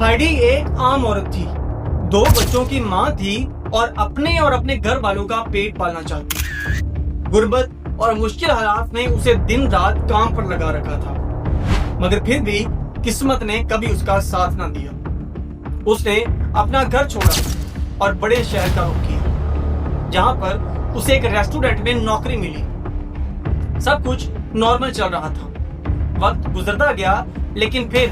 Heidi ایک عام عورت تھی، 2 بچوں کی ماں تھی اور اپنے گھر والوں کا پیٹ پالنا چاہتی تھی۔ غربت اور مشکل حالات نے اسے دن رات کام پر لگا رکھا تھا، مگر پھر بھی قسمت نے کبھی اس کا ساتھ نہ دیا۔ اس نے اپنا گھر چھوڑا اور بڑے شہر کا رخ کیا، جہاں پر اسے ایک ریسٹورنٹ میں نوکری ملی۔ سب کچھ نارمل چل رہا تھا، وقت گزرتا گیا، لیکن پھر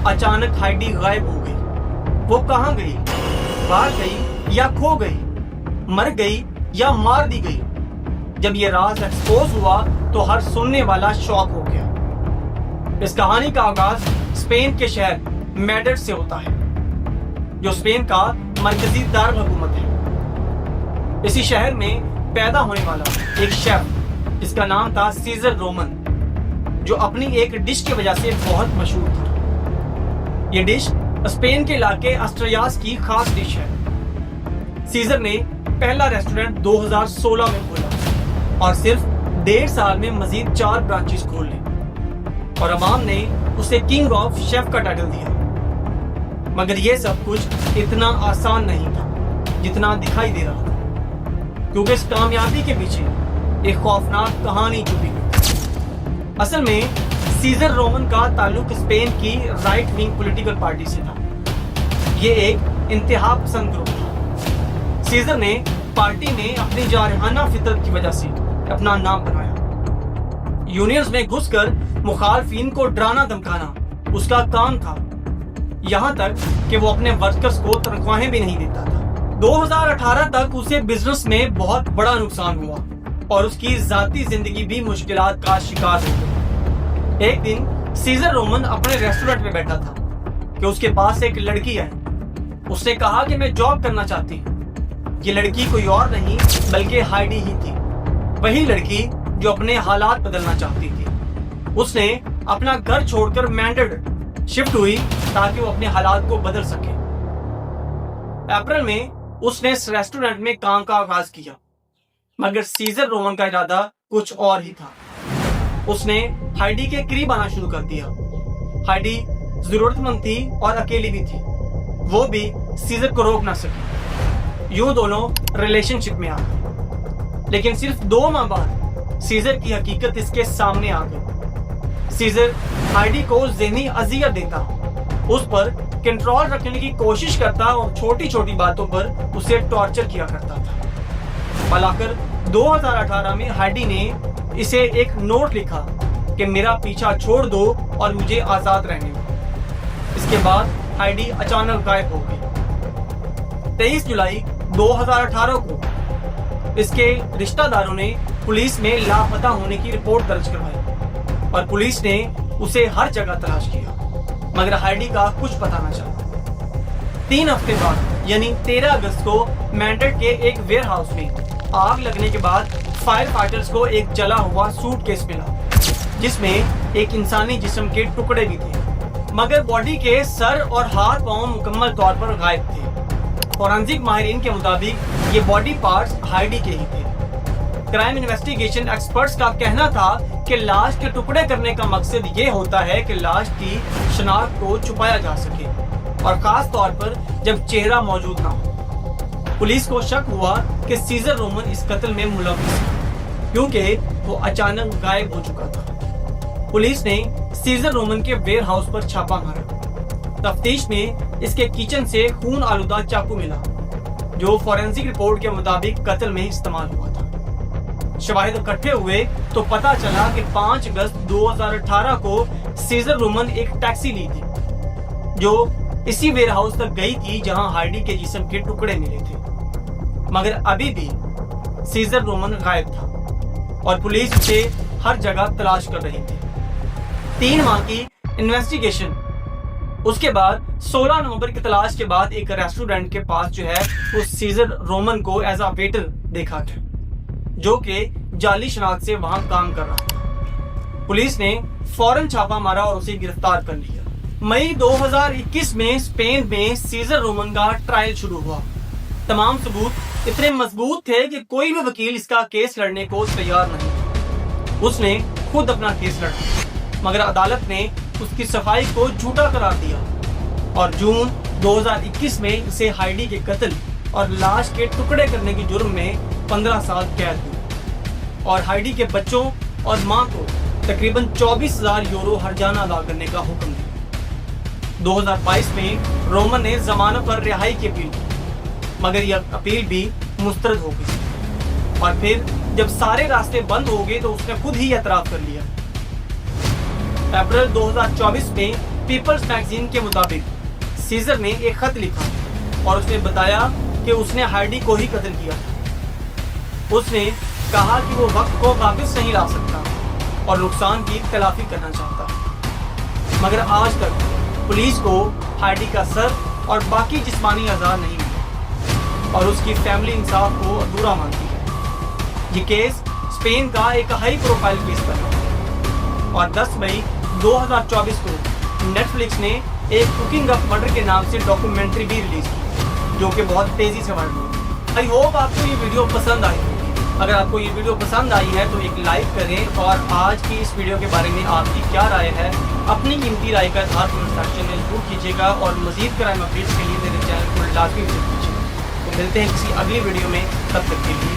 اچانک ہائیڈی غائب ہو گئی۔ وہ کہاں گئی؟ باہر گئی یا کھو گئی؟ مر گئی یا مار دی گئی؟ جب یہ راز ایکسپوز ہوا تو ہر سننے والا شاک ہو گیا۔ اس کہانی کا آغاز اسپین کے شہر میڈرڈ سے ہوتا ہے، جو اسپین کا مرکزی دارالحکومت ہے۔ اسی شہر میں پیدا ہونے والا ایک شیف، جس کا نام تھا سیزر رومن، جو اپنی ایک ڈش کی وجہ سے بہت مشہور تھا۔ یہ ڈش اسپین کے علاقے اسٹریاس کی خاص ڈش ہے۔ سیزر نے پہلا ریسٹورنٹ 2016 میں کھولا اور صرف 1.5 سال میں مزید 4 برانچز کھول لی، اور عوام نے اسے کنگ آف شیف کا ٹائٹل دیا۔ مگر یہ سب کچھ اتنا آسان نہیں تھا جتنا دکھائی دے رہا تھا، کیونکہ اس کامیابی کے پیچھے ایک خوفناک کہانی چھپی ہوئی۔ اصل میں سیزر رومن کا تعلق اسپین کی رائٹ ونگ پولیٹیکل پارٹی سے تھا۔ یہ ایک انتہا پسند گروپ تھا۔ سیزر نے پارٹی میں اپنی جارحانہ فطرت کی وجہ سے اپنا نام بنایا۔ یونینز میں گھس کر مخالفین کو ڈرانا دھمکانا اس کا کام تھا، یہاں تک کہ وہ اپنے ورکرز کو تنخواہیں بھی نہیں دیتا تھا۔ 2018 تک اسے بزنس میں بہت بڑا نقصان ہوا اور اس کی ذاتی زندگی بھی مشکلات کا شکار ہو گئی۔ ایک دن سیزر رومن اپنے ریسٹورنٹ میں بیٹھا تھا کہ اس کے پاس ایک لڑکی آئی۔ اس نے کہا کہ میں جاب کرنا چاہتی ہوں۔ یہ لڑکی کوئی اور نہیں بلکہ ہائیڈی ہی تھی، وہی لڑکی جو اپنے حالات بدلنا چاہتی تھی۔ اس نے اپنا گھر چھوڑ کر میڈرڈ شفٹ ہوئی تاکہ وہ اپنے حالات کو بدل سکے۔ اپریل میں اس نے اس ریسٹورنٹ میں کام کا آغاز کیا، مگر سیزر رومن کا ارادہ کچھ اور ہی تھا۔ اس نے ہائیڈی کے قریب آنا شروع کر دیا۔ ہائیڈی ضرورت مند تھی اور اکیلی بھی تھی، وہ بھی سیزر کو روک نہ سکی۔ یوں دونوں ریلیشن شپ میں آ گئے، لیکن صرف 2 ماہ بعد سیزر کی حقیقت اس کے سامنے آ گئی۔ سیزر ہائیڈی کو ذہنی اذیت دیتا، اس پر کنٹرول رکھنے کی کوشش کرتا اور چھوٹی چھوٹی باتوں پر اسے ٹارچر کیا کرتا تھا۔ بالآخر 2018 میں ہائیڈی نے اسے ایک نوٹ لکھا کہ میرا پیچھا چھوڑ دو اور مجھے آزاد رہنے دو۔ اس کے بعد ہائیڈی اچانک غائب ہو گئی۔ 23 جولائی 2018 کو اس کے رشتہ داروں نے پولیس میں لاپتہ ہونے کی رپورٹ درج کروائی اور پولیس نے اسے ہر جگہ تلاش کیا، مگر ہائیڈی کا کچھ پتہ نہ چلا۔ 3 ہفتے بعد یعنی 13 اگست کو میڈرڈ کے ایک ویئر ہاؤس میں آگ لگنے کے بعد فائر فائٹرز کو ایک جلا ہوا سوٹ کیس ملا، جس میں ایک انسانی جسم کے ٹکڑے بھی تھے، مگر باڈی کے سر اور ہاتھ پاؤں مکمل طور پر غائب تھے۔ فورینزک ماہرین کے مطابق یہ باڈی پارٹس ہائیڈی کے ہی تھے۔ کرائم انویسٹیگیشن ایکسپرٹس کا کہنا تھا کہ لاش کے ٹکڑے کرنے کا مقصد یہ ہوتا ہے کہ لاش کی شناخت کو چھپایا جا سکے، اور خاص طور پر جب چہرہ موجود نہ ہو۔ پولیس کو شک ہوا کہ سیزر رومن اس قتل میں ملوث ہے، کیونکہ وہ اچانک غائب ہو چکا تھا۔ پولیس نے سیزر رومن کے ویئر ہاؤس پر چھاپا مارا۔ تفتیش میں اس کے کچن سے خون آلودہ چاقو ملا، جو فورینزک رپورٹ کے مطابق قتل میں استعمال ہوا تھا۔ شواہد اکٹھے ہوئے تو پتہ چلا کہ 5 اگست 2018 کو سیزر رومن ایک ٹیکسی لی تھی، جو اسی ویئر ہاؤس تک گئی تھی جہاں ہائیڈی کے جسم کے ٹکڑے ملے تھے، مگر ابھی بھی سیزر رومن غائب تھا اور پولیس اسے ہر جگہ تلاش کر رہی تھی۔ 3 ماہ کی انویسٹیگیشن، اس کے بعد 16 نومبر کی تلاش کے بعد ایک ریسٹورنٹ کے پاس اس سیزر رومن کو ایز اے ویٹر دیکھا گیا، جو کہ جعلی شناخت سے وہاں کام کر رہا تھا۔ پولیس نے فوراً چھاپا مارا اور اسے گرفتار کر لیا۔ مئی 2021 میں اسپین میں سیزر رومن کا ٹرائل شروع ہوا۔ تمام ثبوت اتنے مضبوط تھے کہ کوئی بھی وکیل اس کا کیس لڑنے کو تیار نہیں۔ اس نے خود اپنا کیس لڑا، مگر عدالت نے اس کی صفائی کو جھوٹا قرار دیا۔ اور جون 2021 میں اسے ہائیڈی کے قتل اور لاش کے ٹکڑے کرنے کی جرم میں 15 سال قید ہوئی اور ہائیڈی کے بچوں اور ماں کو تقریباً 24,000 یورو ہرجانہ ادا کرنے کا حکم دیا۔ 2022 میں رومن نے ضمانت پر رہائی کی اپیل کی، مگر یہ اپیل بھی مسترد ہو گئی اور پھر جب سارے راستے بند ہو گئے تو اس نے خود ہی اعتراف کر لیا۔ اپریل 2024 میں پیپلز میگزین کے مطابق سیزر نے ایک خط لکھا اور اس نے بتایا کہ اس نے ہائیڈی کو ہی قتل کیا۔ اس نے کہا کہ وہ وقت کو واپس نہیں لا سکتا اور نقصان کی تلافی کرنا چاہتا، مگر آج تک پولیس کو ہائیڈی کا سر اور باقی جسمانی اعضاء نہیں ملے اور اس کی فیملی انصاف کو ادھورا مانتی ہے۔ یہ کیس اسپین کا ایک ہائی پروفائل کیس بنا اور 10 مئی 2024 کو نیٹ فلکس نے ایک کوکنگ اپ مرڈر کے نام سے ڈاکومنٹری بھی ریلیز کی جو کہ بہت تیزی سے وائرل ہوئی۔ آئی ہوپ آپ کو یہ ویڈیو پسند آئی ہوگی۔ اگر آپ کو یہ ویڈیو پسند آئی ہے تو ایک لائک کریں اور آج کی اس ویڈیو کے بارے میں آپ کی کیا رائے ہے اپنی قیمتی رائے کا اظہار کمنٹ سیکشن میں ضرور کیجیے گا اور مزید کرائم اپڈیٹس کے لیے میرے چینل کو لازمی وزٹ کیجیے گا۔ تو ملتے ہیں کسی اگلی ویڈیو میں، تب تک کے لیے